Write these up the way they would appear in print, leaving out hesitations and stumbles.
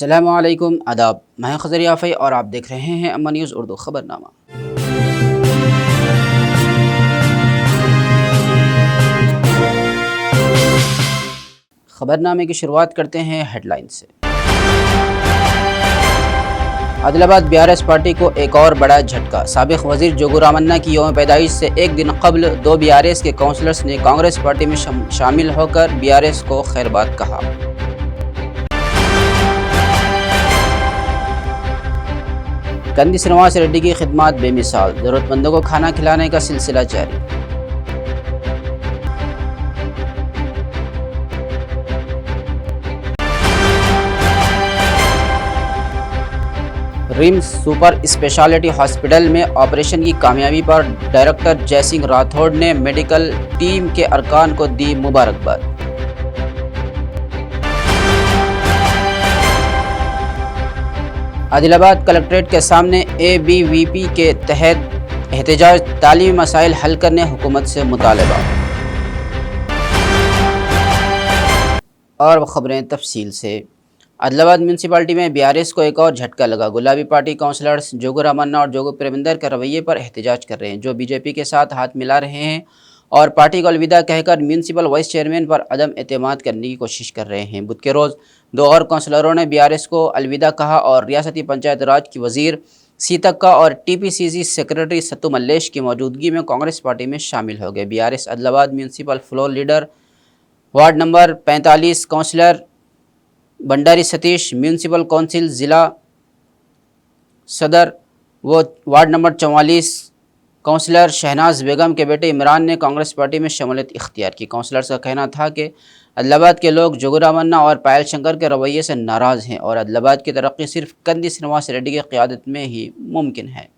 अस्सलामुअलैकुम आदाब, मैं खज़र याफ़ी और आप देख रहे हैं अम्मा न्यूज़ उर्दू ख़बरनामा। ख़बरनामे की शुरुआत करते हैं हेडलाइन से। आदिलाबाद BRS पार्टी को एक और बड़ा झटका। साबिक़ वज़ीर जोगू रामन्ना की यौम पैदाइश से एक दिन कबल 2 BRS के काउंसलर्स ने कांग्रेस पार्टी में शामिल होकर BRS को खैरबाद कहा। कंदी श्रीनिवास रेड्डी की खिदमत बेमिसाल, ज़रूरतमंदों को खाना खिलाने का सिलसिला जारी। रिम्स सुपर स्पेशलिटी हॉस्पिटल में ऑपरेशन की कामयाबी पर डायरेक्टर जयसिंह राठौड़ ने मेडिकल टीम के अरकान को दी मुबारकबाद। आदिलाबाद कलेक्ट्रेट के सामने ABVP के तहत एहतजाज, तालीमी मसाइल हल करने हुकूमत से मुतालबा। और ख़बरें तफसील से। आदिलाबाद म्यूनसिपालिटी में BRS को एक और झटका लगा। गुलाबी पार्टी काउंसलर्स जोगू रामन्ना और जोगू प्रेमिंदर के रवैये पर एहतजाज कर रहे हैं, जो BJP के साथ हाथ मिला रहे हैं और पार्टी को अलविदा कहकर म्यूनसिपल वाइस चेयरमैन पर अदम एतमाद करने की कोशिश कर रहे हैं। बुध के रोज़ 2 और काउंसलरों ने BRS को अलविदा कहा और रियासती पंचायत राज की वज़ीर सीतक्का और TPCC सेक्रेटरी सत्तू मल्लेश की मौजूदगी में कांग्रेस पार्टी में शामिल हो गए। BRS Adilabad municipal floor leader ward number 45 councillor Bhandari Satish, municipal council ज़िला सदर व ward number 44 councillor Shahnaz Begum के बेटे इमरान ने कांग्रेस पार्टी में शमूलियत इख्तियार की। काउंसलर्स का कहना था कि आदिलाबाद के लोग जोगू रामन्ना और पायल शंकर के रवैये से नाराज़ हैं और आदिलाबाद की तरक्की सिर्फ कंदी श्रीनिवास रेड्डी की क़यादत में ही मुमकिन है।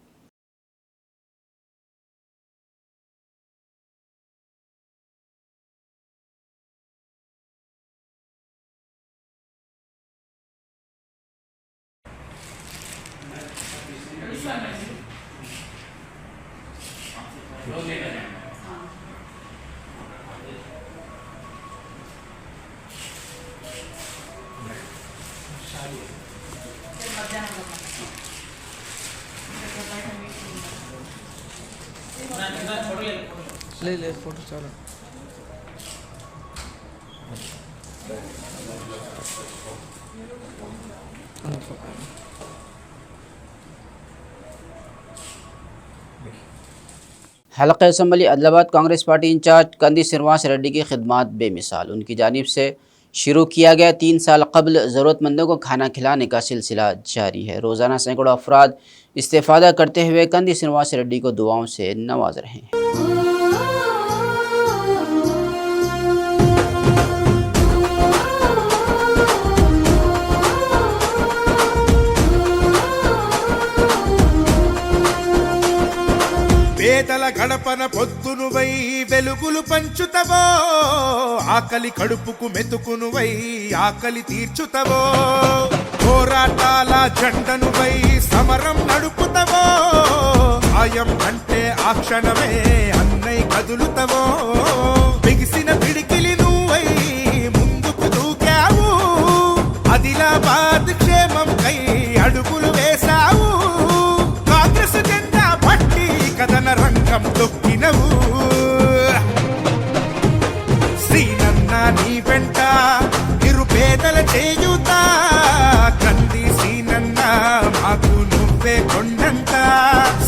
ले फोटो चलो। हल्का assembly Adilabad Congress party in charge Kandi Srinivas Reddy की खिदमत बेमिसाल। उनकी जानिब से शुरू किया गया 3 साल कबल ज़रूरतमंदों को खाना खिलाने का सिलसिला जारी है। रोज़ाना सैकड़ों अफराद इस्तेफ़ादा करते हुए कंदी श्रीनिवास रेड्डी को दुआओं से नवाज रहे हैं। పేదల గడపన పొద్దునువై వెలుగులు పంచుతవో, ఆకలి కడుపుకు మెతుకునువై ఆకలి తీర్చుతవో, పోరాటాల జెండనువై సమరం నడుపుతవో, ఆయం అంటే ఆ క్షణమే అన్నై కదులుతవో, బిగిసిన పిడికిలి నువ్వై ముందుకు దూకావు, ఆదిలాబాద్ క్షేమం కై అడుగులు వేశావు, కాంగ్రెస్ జెండా పట్టి కదన రంగం తొక్కినవు, శ్రీనన్న నీ వెంట నిరుపేదల చేయుత, కంది శ్రీనన్న మాకు నువ్వే కొండంత,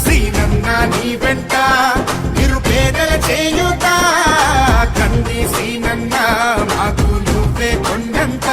శ్రీనన్న నీ వెంట నిరుపేదల చేయుత, కంది శ్రీనన్న మాకు నువ్వే కొండంత.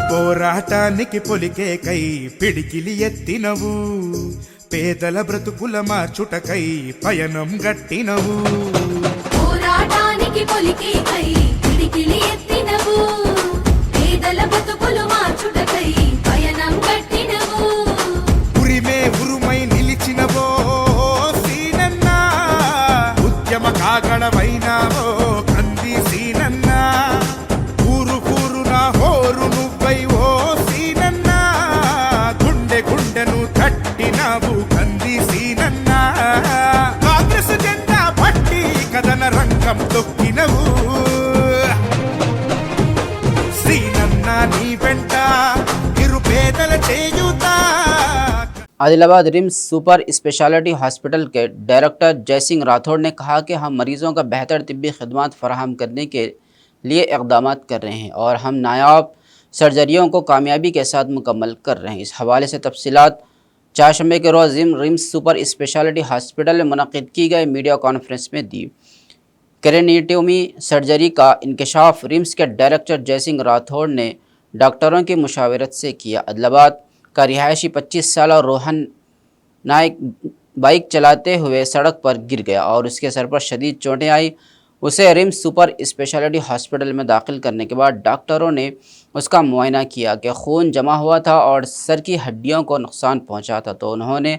పోరాటానికి పొలికే కై పిడికిలి ఎత్తినవు, పేదల బ్రతుకుల మార్చుటకై పయనం గట్టినవు, పోరాటానికి పొలికే కై పిడికిలి ఎత్తినవు, పేదల బ్రతుకులు మార్చుటకై పయనం గట్టినవు, గడవైనావో కంది సీనన్నా ఊరు పూరున హోరు నువ్వై ఓ సీనన్నా గుండె గుండెను తట్టినావు కంది సీనన్నా కాంగ్రెస్ జెండా పట్టి కథన రంగం తొక్కినవు సీనన్నా నీ వెంట నిరుపేదల చేయుతా। Adilabad RIMS super speciality hospital के डायरेक्टर जयसिंह राठौड़ ने कहा कि हम मरीजों का बेहतर तिब्बी खदमात फराहम करने के लिए इक़दाम कर रहे हैं और हम नायाब सर्जरियों को कामयाबी के साथ मुकम्मल कर रहे हैं। इस हवाले से तफसीलात चारशंबे के रोज़ रिम्स सुपर स्पेशलिटी हॉस्पिटल में मुनक़िद की गई मीडिया कॉन्फ्रेंस में दी। क्रेनियोटोमी सर्जरी का इंकशाफ रिम्स के डायरेक्टर जयसिंह राठौड़ ने डॉक्टरों की मुशावरत से किया। आदिलाबाद का रिहायशी 25 साल और रोहन नायक बाइक चलाते हुए सड़क पर गिर गया और उसके सर पर शदीद चोटें आई। उसे रिम्स सुपर स्पेशलिटी हॉस्पिटल में दाखिल करने के बाद डॉक्टरों ने उसका मुआयना किया कि खून जमा हुआ था और सर की हड्डियों को नुकसान पहुंचा था, तो उन्होंने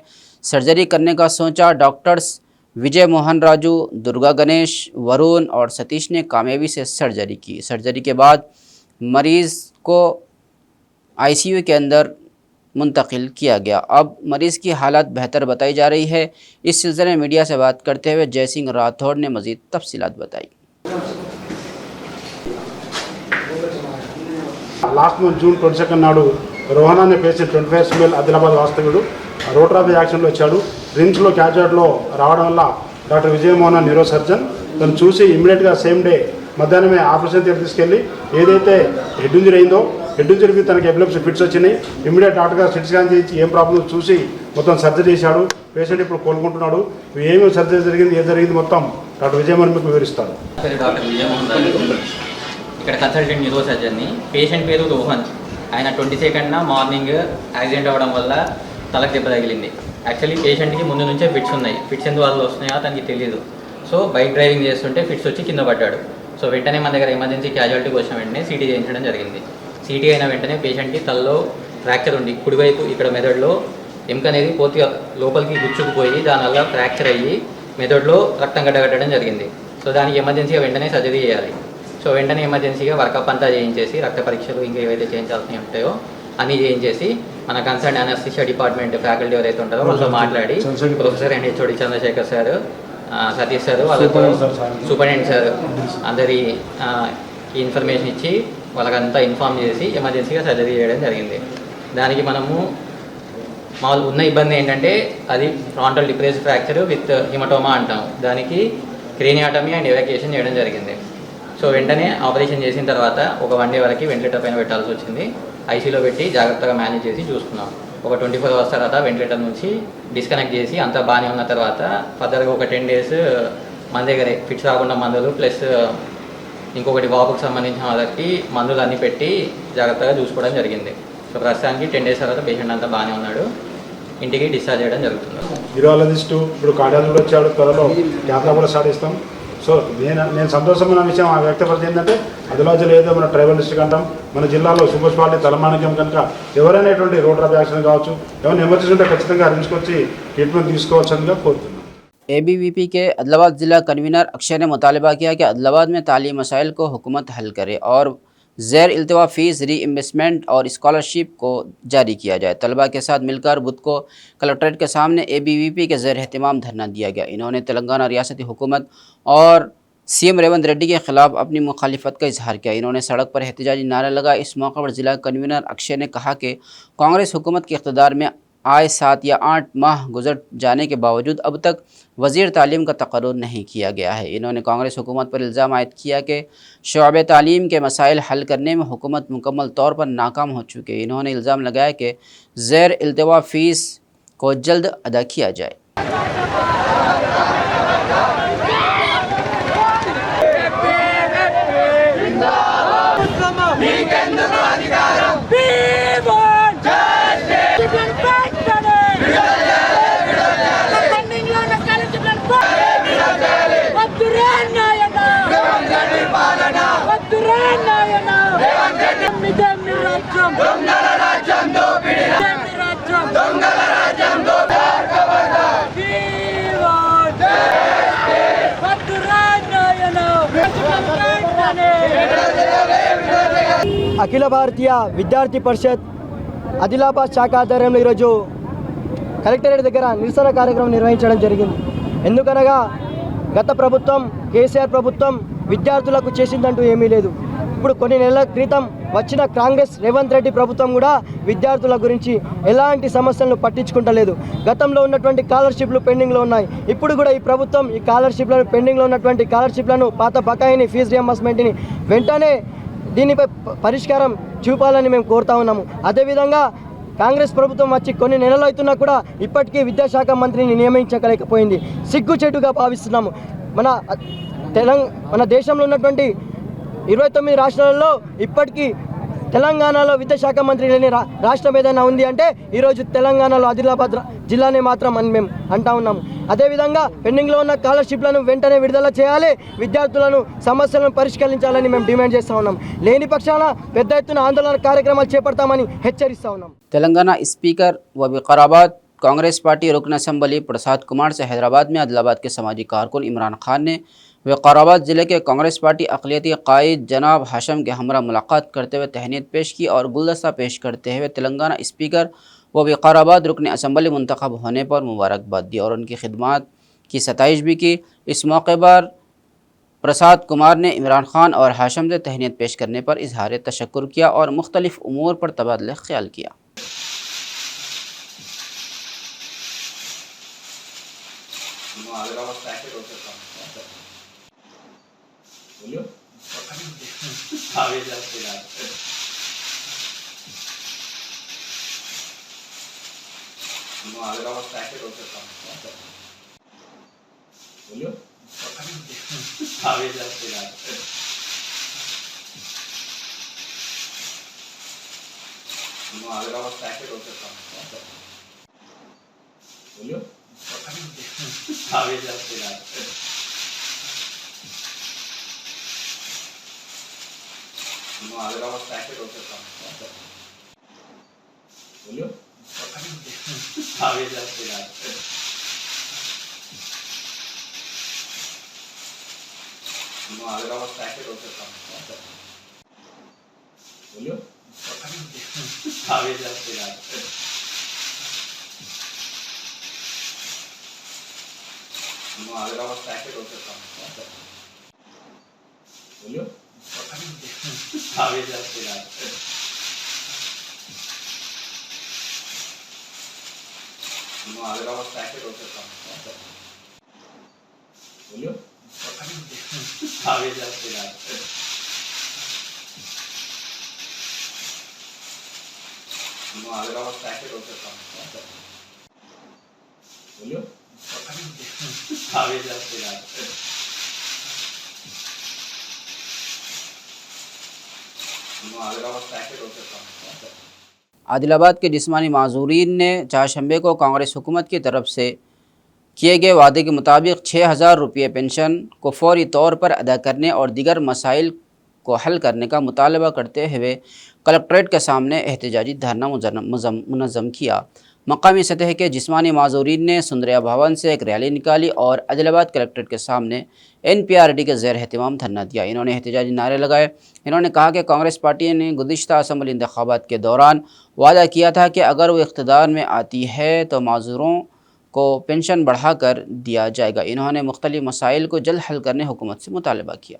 सर्जरी करने का सोचा। डॉक्टर्स विजय मोहन राजू, दुर्गा गणेश, वरुण और सतीश ने कामयाबी से सर्जरी की। सर्जरी के बाद मरीज़ को ICU के अंदर मुंतकिल किया गया। अब मरीज़ की हालत बेहतर बताई जा रही है। इस सिलसिले में मीडिया से बात करते हुए जयसिंह राठौड़ ने मज़ीद तफसीलात बताई। లాస్ట్ మంత్ జూన్ 22 నాడు రోహన్ అనే పేషెంట్ 25 మేల్ ఆదిలాబాద్ వాస్తవ్యుడు రోడ్ ట్రాఫిక్ యాక్సిడెంట్లో వచ్చాడు। రిమ్స్లో క్యాజువాలిటీలో రావడం వల్ల డాక్టర్ విజయమోహన్ న్యూరో సర్జన్ తను చూసి ఇమ్మీడియట్గా సేమ్ డే మధ్యాహ్నమే ఆపరేషన్ థియేటర్ తీసుకెళ్ళి ఏదైతే హెడ్ ఇంజరీ అయిందో హెడ్ ఇంజరీకి తనకి ఎపిలెప్సీ ఫిట్స్ వచ్చినాయి। ఇమ్మీడియట్ డాక్టర్ గారు సిటీ స్కాన్ చేయించి ఏం ప్రాబ్లమ్ చూసి మొత్తం సర్జరీ చేశాడు। పేషెంట్ ఇప్పుడు కోలుకుంటున్నాడు। ఏమేమి సర్జరీ జరిగింది, ఏం జరిగింది మొత్తం డాక్టర్ విజయమోహన్ మీకు వివరిస్తారు। డాక్టర్ విజయమోహన్ రాజు ఇక్కడ కన్సల్టెంట్ న్యూరో సర్జన్ని। పేషెంట్ పేరు రోహన్। ఆయన 22న మార్నింగ్ యాక్సిడెంట్ అవ్వడం వల్ల తలకు దెబ్బ తగిలింది। యాక్చువల్లీ పేషెంట్కి ముందు నుంచే ఫిట్స్ ఉన్నాయి। ఫిట్స్ ఎందువల్ల వస్తున్నాయో తనకి తెలియదు। సో బైక్ డ్రైవింగ్ చేస్తుంటే ఫిట్స్ వచ్చి కింద పడ్డాడు। సో వెంటనే మన దగ్గర ఎమర్జెన్సీ క్యాజువాలిటీకి వచ్చిన వెంటనే సిటీ చేయించడం జరిగింది। సిటీ అయిన వెంటనే పేషెంట్కి తలలో ఫ్రాక్చర్ ఉంది। కుడివైపు ఇక్కడ మెదడులో ఎముక అనేది పూర్తిగా లోపలికి గుచ్చుకుపోయి దానివల్ల ఫ్రాక్చర్ అయ్యి మెదడులో రక్తం గడ్డగట్టడం జరిగింది। సో దానికి ఎమర్జెన్సీగా వెంటనే సర్జరీ చేయాలి। సో వెంటనే ఎమర్జెన్సీగా వర్కప్ అంతా చేయించేసి రక్త పరీక్షలు ఇంకా ఏవైతే చేయించాల్సినవి ఉంటాయో అన్నీ చేయించేసి మన కన్సర్న్ అనస్థీషియా డిపార్ట్మెంట్ ఫ్యాకల్టీ ఎవరైతే ఉంటారో వాళ్ళతో మాట్లాడి professor and HOD Chandrasekhar sir, Satish sir, వాళ్ళతో సూపరింటెండెంట్ సార్ అందరి ఇన్ఫర్మేషన్ ఇచ్చి వాళ్ళకంతా ఇన్ఫామ్ చేసి ఎమర్జెన్సీగా సర్జరీ చేయడం జరిగింది। దానికి మనము మామూలు ఉన్న ఇబ్బంది ఏంటంటే అది frontal depress fracture with haematoma అంటాం। దానికి క్రేనియాటమీ అండ్ ఎవాక్యుయేషన్ చేయడం జరిగింది। సో వెంటనే ఆపరేషన్ చేసిన తర్వాత ఒక 1 డే వరకు వెంటిలేటర్ పైన పెట్టాల్సి వచ్చింది। ICUలో పెట్టి జాగ్రత్తగా మేనేజ్ చేసి చూసుకున్నాం। ఒక 24 అవర్స్ తర్వాత వెంటిలేటర్ నుంచి డిస్కనెక్ట్ చేసి అంతా బాగానే ఉన్న తర్వాత ఫర్దర్గా ఒక 10 days మన దగ్గరే ఫిట్స్ రాకుండా మందులు ప్లస్ ఇంకొకటి వాపుకు సంబంధించిన వాళ్ళకి మందులు అన్నీ పెట్టి జాగ్రత్తగా చూసుకోవడం జరిగింది। సో ప్రస్తుతానికి 10 days తర్వాత పేషెంట్ అంతా బాగానే ఉన్నాడు, ఇంటికి డిశ్చార్జ్ చేయడం జరుగుతుంది। యూరాలజిస్టు ఇప్పుడు కార్డియాలజిస్ట్ వచ్చాడు, త్వరలో క్యాప్లా కూడా స్టార్ట్ చేస్తాం। సో నేను సంతోషమైన విషయం వ్యక్తపరిచి ఏంటంటే ఆదిలాబాద్ జిల్లా ఏదో మన ట్రైబల్ డిస్ట్రిక్ట్ అంటాం, మన జిల్లాలో సూపర్ స్పెషాలిటీ తలమానిక్యం కనుక ఎవరైనా రోడ్ ట్రాఫిక్ యాక్సిడెంట్ కావచ్చు, ఎవరైనా ఎమర్జెన్సీ ఉంటే ఖచ్చితంగా రించుకొచ్చి ట్రీట్మెంట్ తీసుకోవచ్చనిగా కోరుతున్నాను। ABVP के आदिलाबाद ज़िला कन्वीनर अक्षय ने मुतालबा किया कि आदिलाबाद में तालीम मसाइल को हुकूमत हल करे और ज़ैर इल्तवा फ़ीस रीइन्वेस्टमेंट और स्कॉलरशिप को जारी किया जाए। तलबा के साथ मिलकर बुध को कलेक्ट्रेट के सामने ABVP के ज़ेर एहतमाम धरना दिया गया। इन्होंने तेलंगाना रियासती हुकूमत और CM रेवंत रेड्डी के ख़िलाफ़ अपनी मुखालिफत का इजहार किया। इन्होंने सड़क पर एहतजाजी नारा लगा। इस मौके पर ज़िला कन्वीनर अक्षय ने कहा कि कांग्रेस हुकूमत के इक़्तिदार में आए 7 या 8 माह गुजर जाने के बावजूद अब तक वज़ीर तालीम का तकर्रुर नहीं किया गया है। इन्होंने कांग्रेस हुकूमत पर इल्ज़ाम आयद किया कि शोबे तालीम के मसाइल हल करने में हुकूमत मुकम्मल तौर पर नाकाम हो चुकी है। इन्होंने इल्ज़ाम लगाया कि ज़ैर इल्तवा फ़ीस को जल्द अदा किया जाए। దొంగల రాజ్యం అఖిల భారతీయ విద్యార్థి పరిషత్ ఆదిలాబాద్ శాఖ ఆధ్వర్యంలో ఈరోజు కలెక్టరేట్ దగ్గర నిరసన కార్యక్రమం నిర్వహించడం జరిగింది. ఎందుకనగా గత ప్రభుత్వం కేసీఆర్ ప్రభుత్వం విద్యార్థులకు చేసిందంటూ ఏమీ లేదు. ఇప్పుడు కొన్ని నెలల క్రితం వచ్చిన కాంగ్రెస్ రేవంత్ రెడ్డి ప్రభుత్వం కూడా విద్యార్థుల గురించి ఎలాంటి సమస్యలను పట్టించుకుంటలేదు. గతంలో ఉన్నటువంటి స్కాలర్షిప్లు పెండింగ్లో ఉన్నాయి. ఇప్పుడు కూడా ఈ ప్రభుత్వం ఈ స్కాలర్షిప్లను పెండింగ్లో ఉన్నటువంటి స్కాలర్షిప్లను పాత బకాయిని ఫీజు రియంబర్స్మెంట్ని వెంటనే దీనిపై పరిష్కారం చూపాలని మేము కోరుతా ఉన్నాము. అదేవిధంగా కాంగ్రెస్ ప్రభుత్వం వచ్చి కొన్ని నెలలు అవుతున్నా కూడా ఇప్పటికీ విద్యాశాఖ మంత్రిని నియమించలేకపోయింది. సిగ్గుచేటుగా భావిస్తున్నాము. మన దేశంలో ఉన్నటువంటి 29 రాష్ట్రాలలో ఇప్పటికీ తెలంగాణలో విద్యాశాఖ మంత్రి లేని రాష్ట్రం ఏదైనా ఉంది అంటే ఈరోజు తెలంగాణలో ఆదిలాబాద్ జిల్లానే మాత్రం అని మేము అంటా ఉన్నాము. అదేవిధంగా పెండింగ్లో ఉన్న స్కాలర్షిప్లను వెంటనే విడుదల చేయాలి, విద్యార్థులను సమస్యలను పరిష్కరించాలని మేము డిమాండ్ చేస్తూ ఉన్నాం. లేని పక్షాన పెద్ద ఎత్తున ఆందోళన కార్యక్రమాలు చేపడతామని హెచ్చరిస్తూ ఉన్నాం. तेलंगाना स्पीकर व विकाराबाद कांग्रेस पार्टी रुकन असम्बली प्रसाद कुमार से हैदराबाद में आदिलाबाद के समाजी कारकुन इमरान खान ने विकाराबाद ज़िले के कांग्रेस पार्टी अक़लियती कायद जनाब हाशम के हमरा मुलाकात करते हुए तहनीत पेश की और गुलदस्ता पेश करते हुए तेलंगाना स्पीकर व विकाराबाद रुकन असम्बली मुंतखब होने पर मुबारकबाद दी और उनकी खिदमत की सताइश भी की। इस मौके पर प्रसाद कुमार ने इमरान खान और हाशम से तहनीत पेश करने पर इजहार तशक्कुर किया और मुख्तलिफ उमूर पर तबादला ख्याल किया। आदिलाबाद के जिस्मानी माजूरीन ने चारशंबे को कांग्रेस हुकूमत की तरफ से किए गए वादे के मुताबिक 6,000 रुपये पेंशन को फौरी तौर पर अदा करने और दीगर मसाइल को हल करने का मुतालबा करते हुए कलेक्ट्रेट के सामने एहतजाजी धरना मुनज़्ज़म किया। मकामी सतह के जिस्मानी माजूरीन ने सुंदरिया भवन से एक रैली निकाली और आदिलाबाद कलेक्ट्रेट के सामने NPRD के ज़ेर एहतमाम धरना दिया। इन्होंने एहतजाजी नारे लगाए। इन्होंने कहा कि कांग्रेस पार्टी ने गुज़िश्ता असम्बली इंतखाबात के दौरान वादा किया था कि अगर वो इक़्तिदार में आती है तो माजूरों को पेंशन बढ़ाकर दिया जाएगा। इन्होंने मुख्तलिफ मसाइल को जल्द हल करने हुकूमत से मुतालबा किया।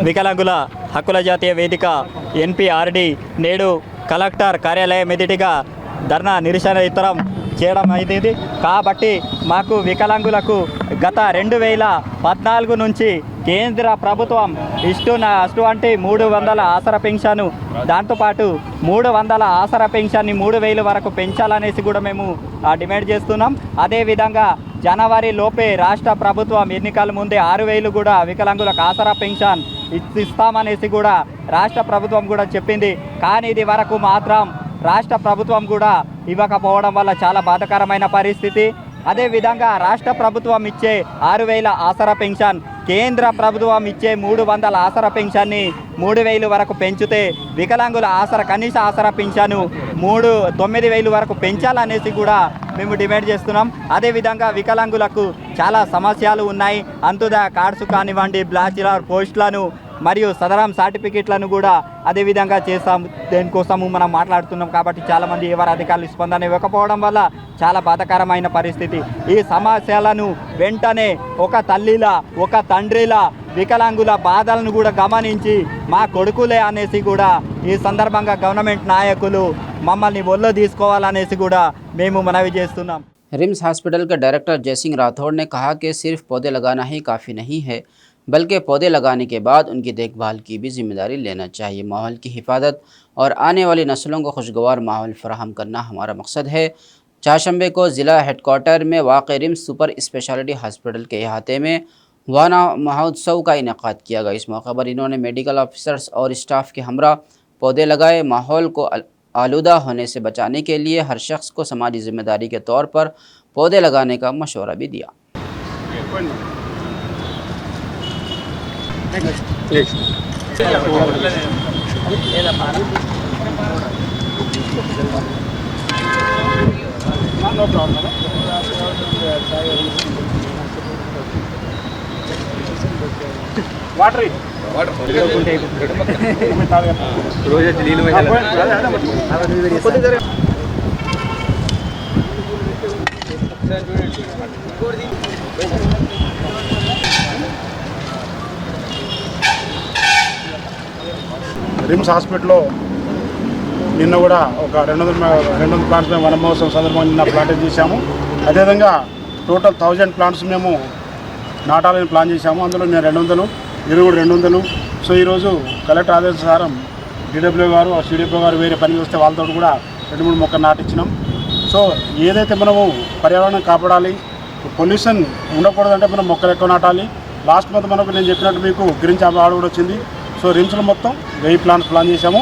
వికలాంగుల హక్కుల జాతీయ వేదిక NPRD నేడు కలెక్టర్ కార్యాలయం ఎదుటిగా ధర్నా నిరసన ఇతరం చేయడం అయింది. కాబట్టి మాకు వికలాంగులకు గత 2014 నుంచి కేంద్ర ప్రభుత్వం అటువంటి 300 ఆసరా పెన్షన్, దాంతోపాటు 300 ఆసరా పెన్షన్ని 3,000 వరకు పెంచాలనేసి కూడా మేము డిమాండ్ చేస్తున్నాం. అదేవిధంగా జనవరి లోపే రాష్ట్ర ప్రభుత్వం ఎన్నికల ముందే 6,000 కూడా వికలాంగులకు ఆసరా పెన్షన్ ఇస్తామనేసి కూడా రాష్ట్ర ప్రభుత్వం కూడా చెప్పింది. కానీ ఇది వరకు మాత్రం రాష్ట్ర ప్రభుత్వం కూడా ఇవ్వకపోవడం వల్ల చాలా బాధాకరమైన పరిస్థితి. అదేవిధంగా రాష్ట్ర ప్రభుత్వం ఇచ్చే 6,000 ఆసరా పెన్షన్, కేంద్ర ప్రభుత్వం ఇచ్చే 300 ఆసరా పెన్షన్ని 3,000 వరకు పెంచితే వికలాంగుల కనీస ఆసరా పెన్షన్ 9,000 వరకు పెంచాలనేసి కూడా మేము డిమాండ్ చేస్తున్నాం. అదేవిధంగా వికలాంగులకు చాలా సమస్యలు ఉన్నాయి. అంతుదా కార్డ్స్ కానివ్వండి, బ్యాచిలర్ పోస్టులను మరియు సదరం సర్టిఫికెట్లను కూడా అదేవిధంగా చేస్తాం. దేనికోసము మనం మాట్లాడుతున్నాం. కాబట్టి చాలామంది ఎవరు అధికారులు స్పందన ఇవ్వకపోవడం వల్ల చాలా బాధాకరమైన పరిస్థితి. ఈ సమస్యలను వెంటనే ఒక తల్లిలా ఒక తండ్రిలా వికలాంగుల బాధలను కూడా గమనించి మా కొడుకులే అనేసి కూడా ఈ సందర్భంగా గవర్నమెంట్ నాయకులు మమ్మల్ని ఒళ్ళో తీసుకోవాలనేసి కూడా మేము మనవి చేస్తున్నాం. रिम्स हॉस्पिटल के डायरेक्टर जयसिंह राठौड़ ने कहा कि सिर्फ पौधे लगाना ही काफ़ी नहीं है, बल्कि पौधे लगाने के बाद उनकी देखभाल की भी जिम्मेदारी लेना चाहिए। माहौल की हिफाजत और आने वाली नस्लों को खुशगवार माहौल फराहम करना हमारा मकसद है। चारशंबे को ज़िला हेडक्वार्टर में वाक़ रिम्स सुपर स्पेशलिटी हॉस्पिटल के अहाते में वाना महोत्सव का इनेकाद किया गया। इस मौके पर इन्होंने मेडिकल ऑफिसर्स और स्टाफ के हमरा पौधे लगाए। माहौल को आलूदा होने से बचाने के लिए हर शख्स को समाजी जिम्मेदारी के तौर पर पौधे लगाने का मशवरा भी दिया। రిమ్స్ హాస్పిటల్లో నిన్న కూడా ఒక 200 ప్లాంట్స్ మేము వన మహోత్సవం సందర్భంగా నిన్న ప్లాంటేజ్ చేశాము. అదేవిధంగా టోటల్ 1000 ప్లాంట్స్ మేము నాటాలని ప్లాన్ చేశాము. అందులో నేను 200, మీరు కూడా 200. సో ఈరోజు కలెక్టర్ ఆదేశానుసారం డిడబ్ల్యూ గారు సిడిపి గారు వేరే పని వస్తే వాళ్ళతో కూడా 2-3 మొక్కలు నాటించినాం. సో ఏదైతే మనము పర్యావరణం కాపాడాలి, పొల్యూషన్ ఉండకూడదంటే మనం మొక్కలు ఎక్కువ నాటాలి. లాస్ట్ మంత్ మనకు నేను చెప్పినట్టు మీకు గ్రీన్ ఛాంపియన్ అవార్డు కూడా వచ్చింది. సో రిమ్స్లో మొత్తం 1000 ప్లాంట్స్ ప్లాన్ చేశాము.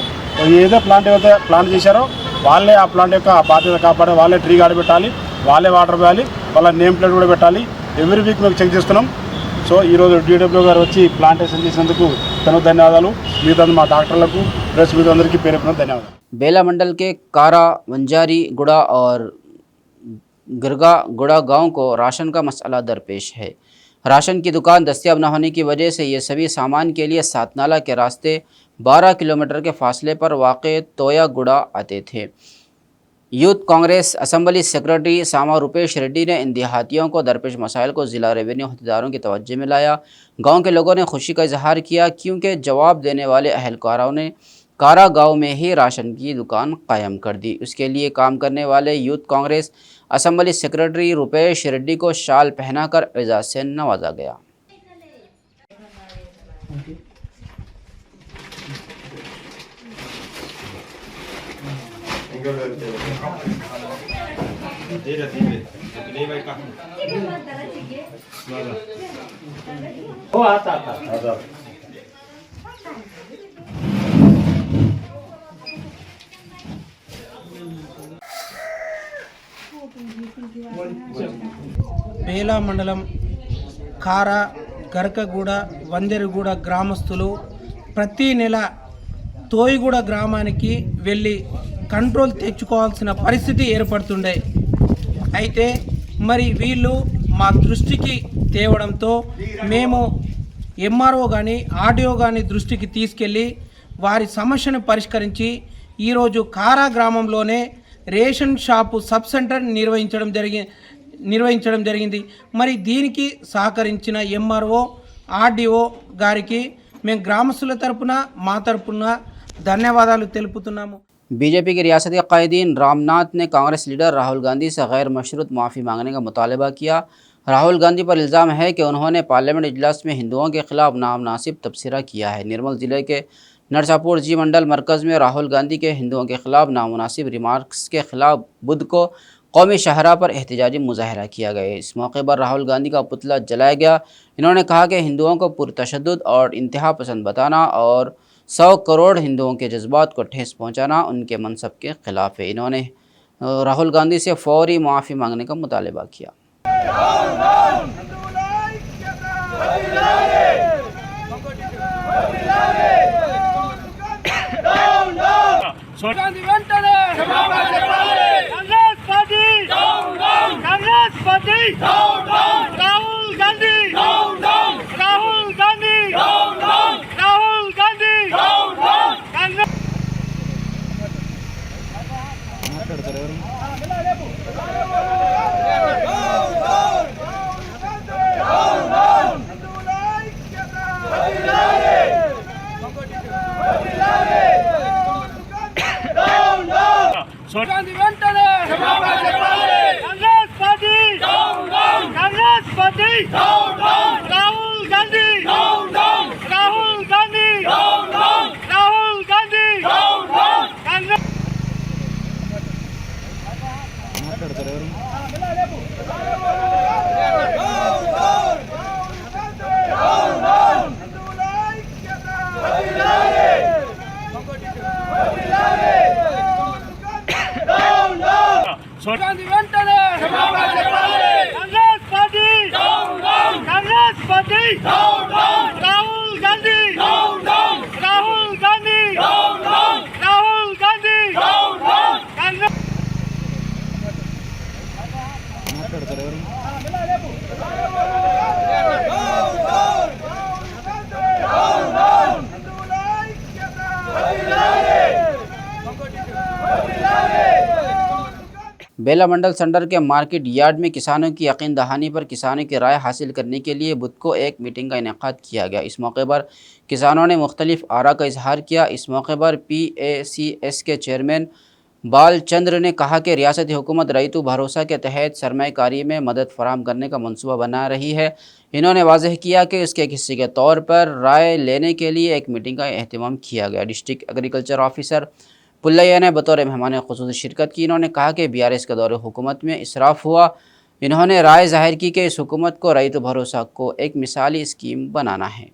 ఏదో ప్లాంట్ ఏదైతే ప్లాన్ చేశారో వాళ్ళే ఆ ప్లాంట్ యొక్క బాధ్యత కాపాడే, వాళ్ళే ట్రీ గార్డ్ పెట్టాలి, వాళ్ళే వాటర్ పోయాలి, వాళ్ళ నేమ్ ప్లేట్ కూడా పెట్టాలి. ఎవ్రీ వీక్ మేము చెక్ చేస్తున్నాం. సో ఈరోజు డిడబ్ల్యూ గారు వచ్చి ప్లాంటేషన్ చేసినందుకు తనకు ధన్యవాదాలు. మిగతా మా డాక్టర్లకు ప్రెస్ మీద అందరికీ పేరు ధన్యవాదాలు. बेला मंडल के कारा वंजारी गुड़ा और गिरगा गुड़ा गांव को राशन का मसला दरपेश है। राशन की दुकान दस्तियाब न होने की वजह से ये सभी सामान के लिए सातनाला के रास्ते 12 किलोमीटर के फासले पर वाक़ तोया गुड़ा आते थे। यूथ कांग्रेस असम्बली सेक्रेटरी सामा रुपेश रेड्डी ने इन देहातियों को दरपेश मसाइल को ज़िला रेवेन्यू अहदेदारों की तवज्जो में लाया। गाँव के लोगों ने खुशी का इजहार किया क्योंकि जवाब देने वाले अहलकारों ने कारा गाँव में ही राशन की दुकान कायम कर दी। उसके लिए काम करने वाले youth Congress assembly secretary Rupesh Reddy को शाल पहनाकर एजाज़ से नवाजा गया। బేలా మండలం కారా గరకగూడ వందెరగూడ గ్రామస్తులు ప్రతి నెల తోయిగూడ గ్రామానికి వెళ్ళి కంట్రోల్ తెచ్చుకోవాల్సిన పరిస్థితి ఏర్పడుతుండే. అయితే మరి వీళ్ళు మా దృష్టికి తేవడంతో మేము ఎంఆర్ఓ కానీ ఆర్డీఓ కానీ దృష్టికి తీసుకెళ్ళి వారి సమస్యను పరిష్కరించి ఈరోజు కారా గ్రామంలోనే రేషన్ షాపు సబ్ సెంటర్ నిర్వహించడం జరిగింది. మరి దీనికి సహకరించిన ఎంఆర్ఓ ఆర్డీఓ గారికి మేము గ్రామస్తుల తరపున మా తరపున ధన్యవాదాలు తెలుపుతున్నాము. बीजेपी के रियासती कायदीन रामनाथ ने कांग्रेस लीडर राहुल गांधी से गैर मशरूत माफ़ी मांगने का मुतालबा किया। राहुल गांधी पर इल्ज़ाम है कि उन्होंने पार्लियामेंट इजलास में हिंदुओं के खिलाफ नामनासिब तबसरा किया है। निर्मल ज़िले के नरसापुर जी मंडल मरकज़ में राहुल गांधी के हिंदुओं के खिलाफ नामुनासिब रिमार्क्स के खिलाफ बुध को कौमी शाहरा पर एहतजाजी मुजाहरा किया गया। इस मौके पर राहुल गांधी का पुतला जलाया गया। इन्होंने कहा कि हिंदुओं को पुरतशद्दुद और इंतहा पसंद बताना और 100 करोड़ हिंदुओं के जज्बात को ठेस पहुंचाना उनके मनसब के खिलाफ है। इन्होंने राहुल गांधी से फौरी माफ़ी मांगने का मुतालबा किया। बेला मंडल सेंटर के मार्केट यार्ड में किसानों की यकीन दहानी पर किसानों की राय हासिल करने के लिए बुध को एक मीटिंग का इनेकाद किया गया। इस मौके पर किसानों ने मुख्तलिफ आरा का इजहार किया। इस मौके पर PACS के चेयरमैन बाल चंद्र ने कहा कि रियासती हुकूमत रईतु भरोसा के तहत सरमायाकारी में मदद फराहम करने का मनसूबा बना रही है। इन्होंने वाजह किया कि इसके हिस्से के तौर पर राय लेने के लिए एक मीटिंग का अहतमाम किया गया। डिस्ट्रिक्ट एग्रीकल्चर ऑफिसर पुल्लैया ने बतौर मेहमान खुसूसी शिरकत की। इन्होंने कहा कि BRS के दौरे हुकूमत में इसराफ हुआ। इन्होंने राय जाहिर की कि इस हुकूमत को रईतु भरोसा को एक मिसाली स्कीम बनाना है।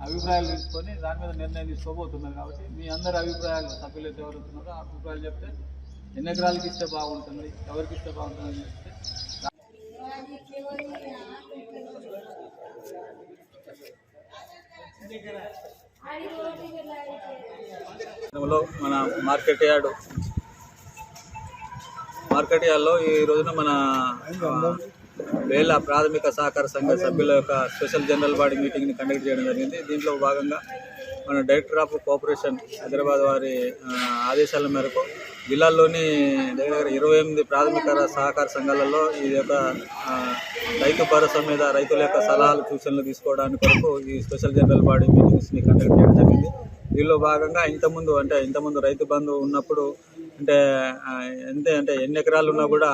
అభిప్రాయాలు తీసుకొని దాని మీద నిర్ణయం తీసుకోబోతున్నారు కాబట్టి మీ అందరి అభిప్రాయాలు సభ్యులు ఎవరు ఉన్నారో ఆ అభిప్రాయాలు చెప్తే ఎన్ని ఎకరాలకి ఇస్తే బాగుంటుంది, ఎవరికి ఇస్తే బాగుంటుంది చెప్తే మన మార్కెట్ యార్డ్లో ఈ రోజున మన వేళ ప్రాథమిక సహకార సంఘ సభ్యుల యొక్క స్పెషల్ జనరల్ బాడీ మీటింగ్ని కండక్ట్ చేయడం జరిగింది. దీంట్లో భాగంగా మన డైరెక్టర్ ఆఫ్ కోఆపరేషన్ హైదరాబాద్ వారి ఆదేశాల మేరకు జిల్లాల్లోని దగ్గర 28 ప్రాథమిక సహకార సంఘాలలో ఈ యొక్క రైతు భరోసా మీద రైతుల యొక్క సలహాలు సూచనలు తీసుకోవడానికి కొరకు ఈ స్పెషల్ జనరల్ బాడీ మీటింగ్స్ని కండక్ట్ చేయడం జరిగింది. దీనిలో భాగంగా ఇంతకుముందు రైతు బంధు ఉన్నప్పుడు అంటే ఎన్ని ఎకరాలు ఉన్నా కూడా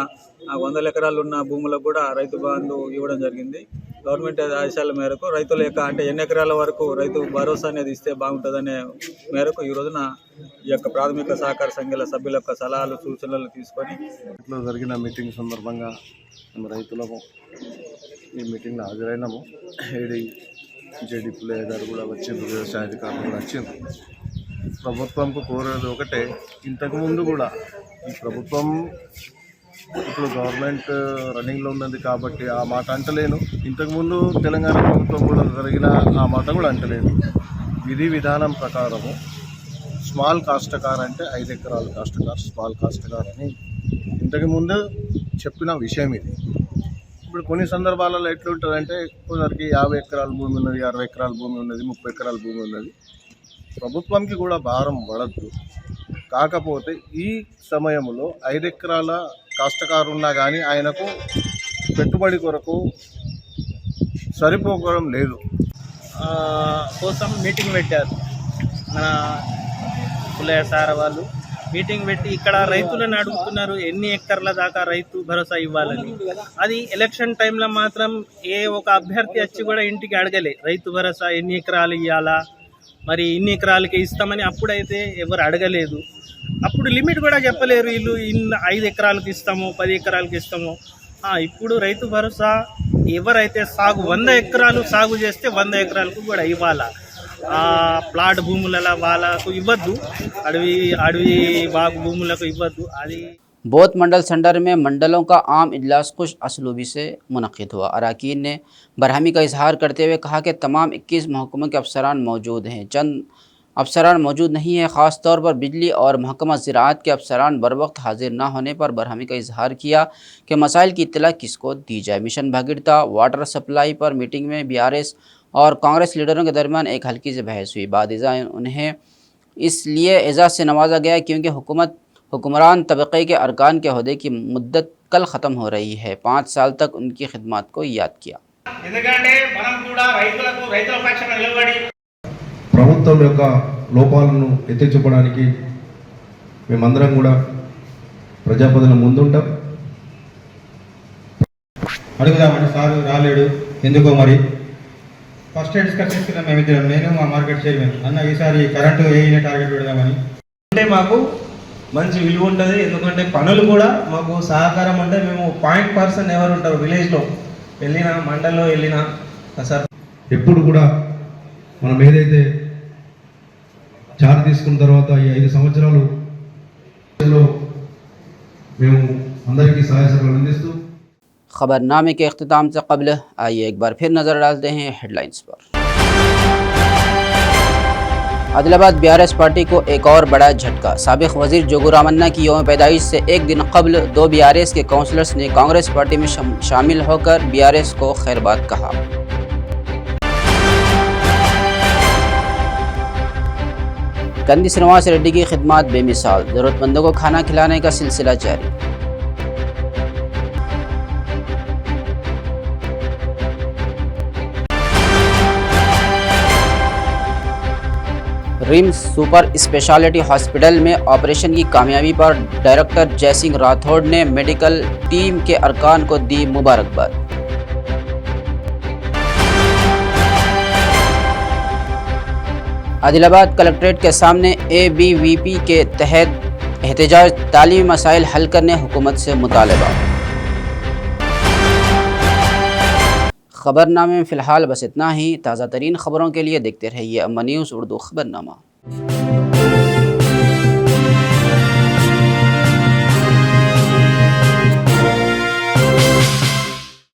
100 ఎకరాలు ఉన్న భూములకు కూడా రైతు బంధు ఇవ్వడం జరిగింది. గవర్నమెంట్ ఆదేశాల మేరకు రైతుల యొక్క ఎన్ని ఎకరాల వరకు రైతు భరోసా అనేది ఇస్తే బాగుంటుందనే మేరకు ఈ రోజున ఈ యొక్క ప్రాథమిక సహకార సంఘాల సభ్యుల యొక్క సలహాలు సూచనలు తీసుకొని ఇట్లా జరిగిన మీటింగ్ సందర్భంగా మేము రైతులము ఈ మీటింగ్లో హాజరైనాము. జేడీ పుల్లయ్య గారు కూడా వచ్చిండ్రు, వ్యవసాయ అధికారులు కూడా వచ్చిండ్రు. ప్రభుత్వంకు కోరేది ఒకటే, ఇంతకుముందు కూడా ఈ ప్రభుత్వం ఇప్పుడు గవర్నమెంట్ రన్నింగ్లో ఉన్నది కాబట్టి ఆ మాట అంటలేను. ఇంతకుముందు తెలంగాణ ప్రభుత్వం కూడా జరిగిన ఆ మాట కూడా అంటలేను. విధి విధానం ప్రకారము స్మాల్ కాస్టకార్ అంటే 5 ఎకరాల కాస్టకార్ స్మాల్ కాస్టకార్ అని ఇంతకుముందు చెప్పిన విషయం ఇది. ఇప్పుడు కొన్ని సందర్భాలలో ఎట్లుంటుందంటే కొందరికి 50 ఎకరాల భూమి ఉన్నది, 60 ఎకరాల భూమి ఉన్నది, 30 ఎకరాల భూమి ఉన్నది. ప్రభుత్వంకి కూడా భారం పడద్దు. కాకపోతే ఈ సమయంలో 5 ఎకరాల కాష్టకారు ఉన్నా కానీ ఆయనకు పెట్టుబడి కొరకు సరిపోవడం లేదు కోసం మీటింగ్ పెట్టారు. మన పుల్లయ్య సార్ వాళ్ళు మీటింగ్ పెట్టి ఇక్కడ రైతులను అడుగుతున్నారు ఎన్ని ఎకర్ల దాకా రైతు భరోసా ఇవ్వాలని. అది ఎలక్షన్ టైంలో మాత్రం ఏ ఒక అభ్యర్థి వచ్చి కూడా ఇంటికి అడగలే రైతు భరోసా ఎన్ని ఎకరాలు ఇవ్వాలా, మరి ఇన్ని ఎకరాలకి ఇస్తామని అప్పుడైతే ఎవరు అడగలేదు. అప్పుడు లిమిట్ కూడా చెప్పలేరు, వీళ్ళు 5 ఎకరాలకు ఇస్తాము 10 ఎకరాలకు ఇస్తాము. ఇప్పుడు రైతు భరోసా ఎవరైతే 100 ఎకరాలు సాగు చేస్తే 100 ఎకరాలకు కూడా ఇవ్వాలా. ప్లాట్ భూములలో వాళ్ళకు ఇవ్వద్దు, అడవి వాగు భూములకు ఇవ్వద్దు. అది बोथ मंडल सेंटर में मंडलों का आम इजलास खुश असलूबी से मुनक़िद हुआ। अरकान ने बरहमी का इजहार करते हुए कहा कि तमाम 21 महकमों के अफसरान मौजूद हैं, चंद अफसरान मौजूद नहीं है। ख़ास तौर पर बिजली और महकमा ज़राअत के अफसरान बर वक्त हाजिर न होने पर बरहमी का इजहार किया कि मसाइल की इत्तला किसको दी जाए। मिशन भगीरथा वाटर सप्लाई पर मीटिंग में BRS और कांग्रेस लीडरों के दरमियान एक हल्की सी बहस हुई। बादिज़ा उन्हें इसलिए एजाज़ से नवाजा गया क्योंकि हुक्मरान तबक़े के अरकान के ओहदे की मुद्दत कल ख़त्म हो रही है। 5 साल तक उनकी खिदमत को याद किया। ప్రభుత్వం యొక్క లోపాలను ఎత్తి చూపడానికి మేమందరం కూడా ప్రజాప్రతినిధుల ముందుంటాం. అడుగుదామని సార్ రాలేడు ఎందుకో మరి. ఫస్ట్ డిస్కస్ చేసుకున్నాం మేమిద్దరం, నేను మా మార్కెట్ చైర్మన్ అన్న ఈసారి కరెంటు ఏ టార్గెట్ పెడదామని. అంటే మాకు మంచి విలువ ఉంటుంది, ఎందుకంటే పనులు కూడా మాకు సహకారం అంటే మేము పాయింట్ పర్సన్ ఎవరు ఉంటారు విలేజ్లో వెళ్ళినా మండల్లో వెళ్ళినా సార్ ఎప్పుడు కూడా మనం ఏదైతే చార్జ్ తీసుకున్న తర్వాత ఈ 5 సంవత్సరాలు మేము అందరికీ సహాయ సహకారాలు అందిస్తూ खबरनामे के अख्तिताम से कबल आइए एक बार फिर नज़र डालते हैं हेडलाइंस पर। आदिलाबाद BRS पार्टी को एक और बड़ा झटका। साबिक वजीर जोगू रामन्ना की यौम पैदाइश से एक दिन कबल 2 BRS के काउंसलर्स ने कांग्रेस पार्टी में शामिल होकर BRS को खैरबाद कहा। कंदी श्रीनिवास रेड्डी की खिदमत बेमिसाल, ज़रूरतमंदों को खाना खिलाने का सिलसिला जारी। रिम्स सुपर स्पेशलिटी हॉस्पिटल में ऑपरेशन की कामयाबी पर डायरेक्टर जयसिंह राठौड़ ने मेडिकल टीम के अरकान को दी मुबारकबाद। आदिलाबाद कलेक्ट्रेट के सामने ABVP के तहत एहतजाज, तालीमी मसाइल हल करने हुकूमत से मुतालबा। खबरनामे में फ़िलहाल बस इतना ही। ताज़ा तरीन खबरों के लिए देखते रहिए अम्मा न्यूज़ उर्दू खबरनामा।